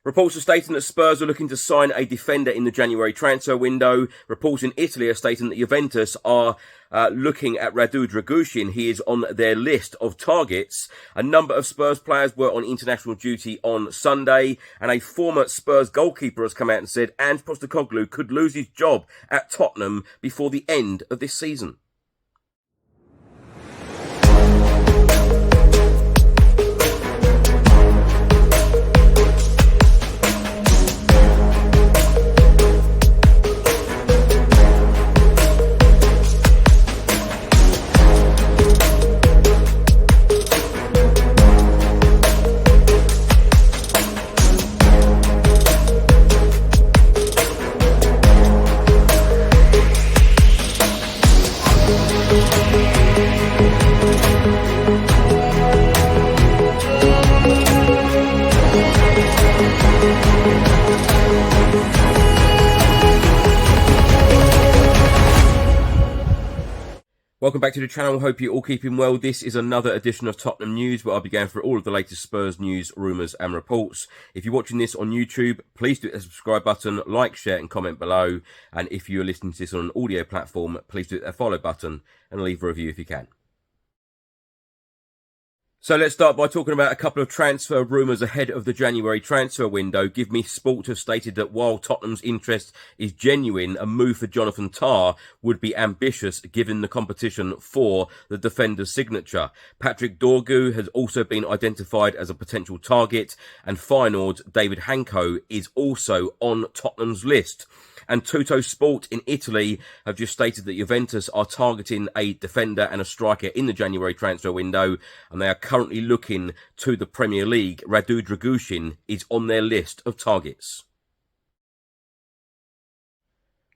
Reports are stating that Spurs are looking to sign a defender in the January transfer window. Reports in Italy are stating that Juventus are looking at Radu Dragushin. He is on their list of targets. A number of Spurs players were on international duty on Sunday, and a former Spurs goalkeeper has come out and said Ange Postecoglou could lose his job at Tottenham before the end of this season. Welcome back to the channel. Hope you're all keeping well. This is another edition of Tottenham News, where I'll be going through all of the latest Spurs news, rumours and reports. If you're watching this on YouTube, please do hit the subscribe button, like, share and comment below. And if you're listening to this on an audio platform, please do hit the follow button and leave a review if you can. So let's start by talking about a couple of transfer rumours ahead of the January transfer window. Give Me Sport have stated that while Tottenham's interest is genuine, a move for Jonathan Tah would be ambitious given the competition for the defender's signature. Patrick Dorgu has also been identified as a potential target, and Feyenoord's David Hanko is also on Tottenham's list. And Tutto Sport in Italy have just stated that Juventus are targeting a defender and a striker in the January transfer window, and they are currently looking to the Premier League. Radu Dragushin is on their list of targets.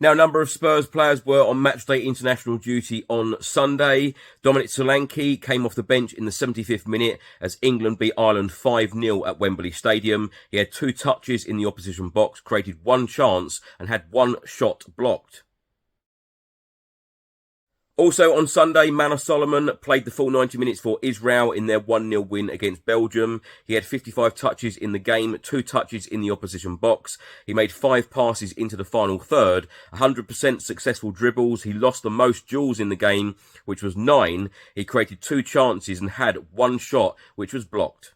Now, a number of Spurs players were on matchday international duty on Sunday. Dominic Solanke came off the bench in the 75th minute as England beat Ireland 5-0 at Wembley Stadium. He had 2 touches in the opposition box, created 1 chance and had 1 shot blocked. Also on Sunday, Manor Solomon played the full 90 minutes for Israel in their 1-0 win against Belgium. He had 55 touches in the game, 2 touches in the opposition box. He made 5 passes into the final third, 100% successful dribbles. He lost the most duels in the game, which was 9. He created 2 chances and had 1 shot, which was blocked.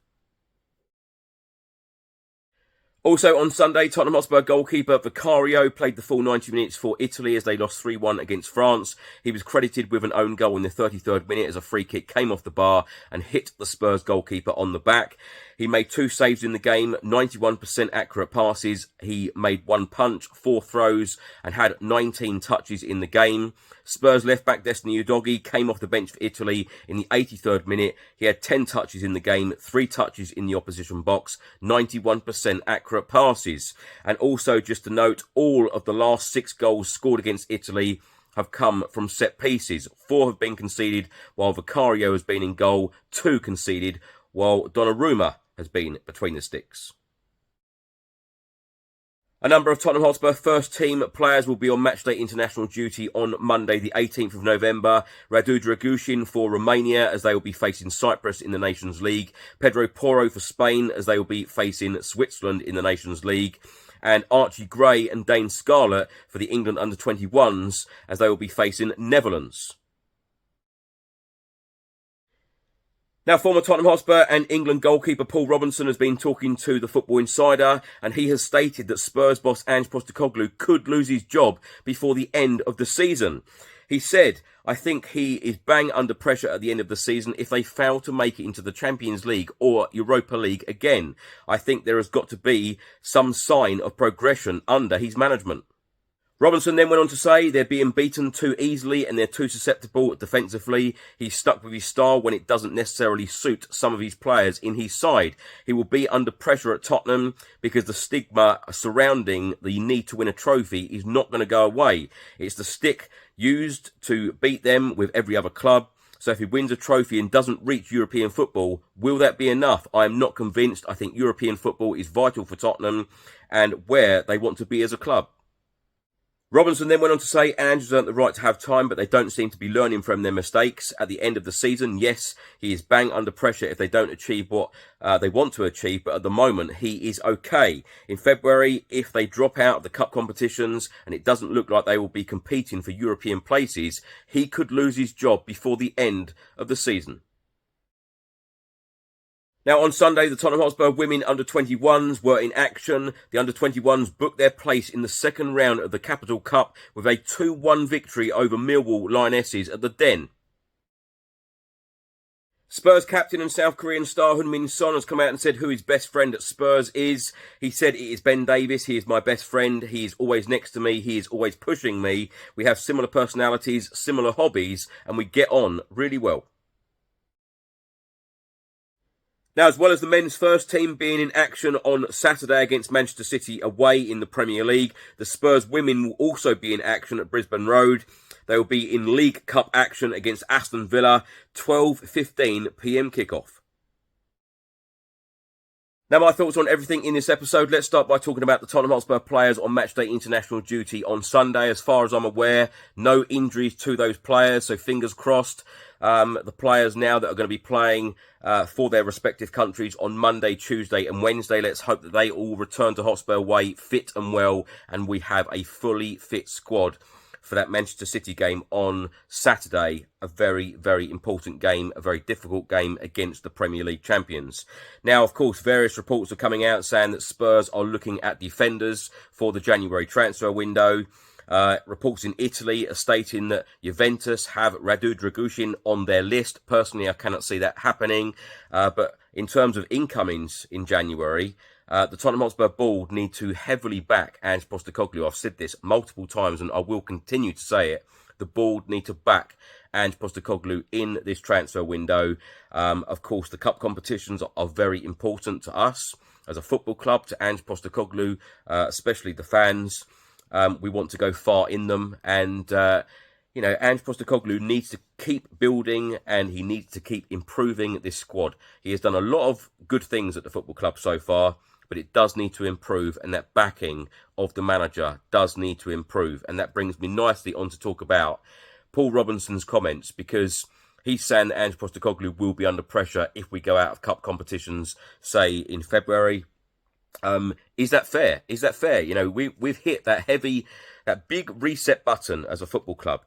Also on Sunday, Tottenham Hotspur goalkeeper Vicario played the full 90 minutes for Italy as they lost 3-1 against France. He was credited with an own goal in the 33rd minute as a free kick came off the bar and hit the Spurs goalkeeper on the back. He made 2 saves in the game, 91% accurate passes. He made 1 punch, 4 throws and had 19 touches in the game. Spurs left-back Destiny Udogie came off the bench for Italy in the 83rd minute. He had 10 touches in the game, 3 touches in the opposition box, 91% accurate passes. And also, just to note, all of the last 6 goals scored against Italy have come from set pieces. 4 have been conceded, while Vicario has been in goal, 2 conceded, while Donnarumma has been between the sticks. A number of Tottenham Hotspur first-team players will be on matchday international duty on Monday, the 18th of November. Radu Dragushin for Romania, as they will be facing Cyprus in the Nations League. Pedro Porro for Spain, as they will be facing Switzerland in the Nations League. And Archie Gray and Dane Scarlett for the England under-21s, as they will be facing Netherlands. Now, former Tottenham Hotspur and England goalkeeper Paul Robinson has been talking to the Football Insider, and he has stated that Spurs boss Ange Postecoglou could lose his job before the end of the season. He said, "I think he is bang under pressure at the end of the season if they fail to make it into the Champions League or Europa League again. I think there has got to be some sign of progression under his management." Robinson then went on to say they're being beaten too easily and they're too susceptible defensively. He's stuck with his style when it doesn't necessarily suit some of his players in his side. He will be under pressure at Tottenham because the stigma surrounding the need to win a trophy is not going to go away. It's the stick used to beat them with every other club. So if he wins a trophy and doesn't reach European football, will that be enough? I am not convinced. I think European football is vital for Tottenham and where they want to be as a club. Robinson then went on to say Ange has earned the right to have time, but they don't seem to be learning from their mistakes. At the end of the season, yes, he is bang under pressure if they don't achieve what they want to achieve, but at the moment, he is okay. In February, if they drop out of the cup competitions and it doesn't look like they will be competing for European places, he could lose his job before the end of the season. Now, on Sunday, the Tottenham Hotspur women under-21s were in action. The under-21s booked their place in the second round of the Capital Cup with a 2-1 victory over Millwall Lionesses at the Den. Spurs captain and South Korean star Heung-min Son has come out and said who his best friend at Spurs is. He said, "It is Ben Davies. He is my best friend. He is always next to me. He is always pushing me. We have similar personalities, similar hobbies, and we get on really well." Now, as well as the men's first team being in action on Saturday against Manchester City away in the Premier League, the Spurs women will also be in action at Brisbane Road. They will be in League Cup action against Aston Villa, 12:15 p.m. kickoff. Now, my thoughts on everything in this episode. Let's start by talking about the Tottenham Hotspur players on matchday international duty on Sunday. As far as I'm aware, no injuries to those players, so fingers crossed. The players now that are going to be playing for their respective countries on Monday, Tuesday and Wednesday, let's hope that they all return to Hotspur Way fit and well, and we have a fully fit squad for that Manchester City game on Saturday. A very, very important game, a very difficult game against the Premier League champions. Now, of course, various reports are coming out saying that Spurs are looking at defenders for the January transfer window. Reports in Italy are stating that Juventus have Radu Dragusin on their list. Personally, I cannot see that happening. But in terms of incomings in January, the Tottenham Hotspur board need to heavily back Ange Postecoglou. I've said this multiple times and I will continue to say it. The board need to back Ange Postecoglou in this transfer window. Of course, the cup competitions are very important to us as a football club, to Ange Postecoglou, especially the fans. We want to go far in them, and Ange Postecoglou needs to keep building and he needs to keep improving this squad. He has done a lot of good things at the football club so far, but it does need to improve, and that backing of the manager does need to improve. And that brings me nicely on to talk about Paul Robinson's comments, because he's saying that Ange Postecoglou will be under pressure if we go out of cup competitions, say in February. Is that fair? Is that fair? You know, we've hit that big reset button as a football club.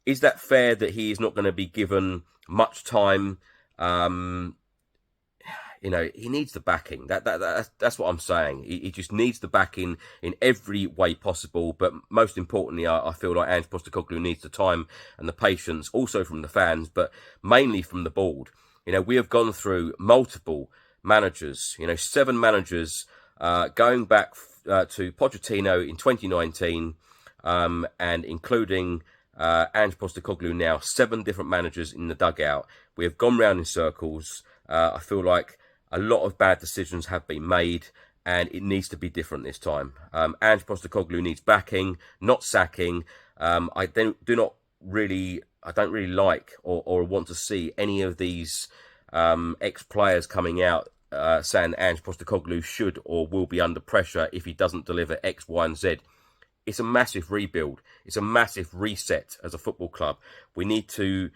Is that fair that he is not going to be given much time? He needs the backing. That's what I'm saying. He just needs the backing in every way possible. But most importantly, I feel like Ange Postecoglou needs the time and the patience, also from the fans, but mainly from the board. We have gone through multiple managers, 7 managers, going back to Pochettino in 2019, and including Ange Postecoglou now, 7 different managers in the dugout. We have gone round in circles. I feel like a lot of bad decisions have been made, and it needs to be different this time. Ange Postecoglou needs backing, not sacking. I don't really like or want to see any of these ex-players coming out saying Ange Postecoglou should or will be under pressure if he doesn't deliver X, Y and Z. It's a massive rebuild. It's a massive reset as a football club. We need to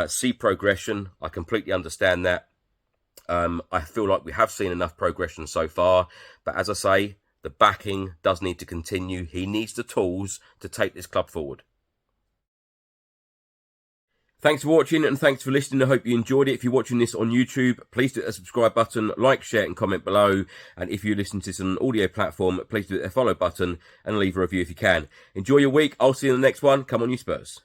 see progression. I completely understand that. I feel like we have seen enough progression so far. But as I say, the backing does need to continue. He needs the tools to take this club forward. Thanks for watching and thanks for listening. I hope you enjoyed it. If you're watching this on YouTube, please do hit the subscribe button, like, share and comment below. And if you listen to this on an audio platform, please do hit the follow button and leave a review if you can. Enjoy your week. I'll see you in the next one. Come on, you Spurs.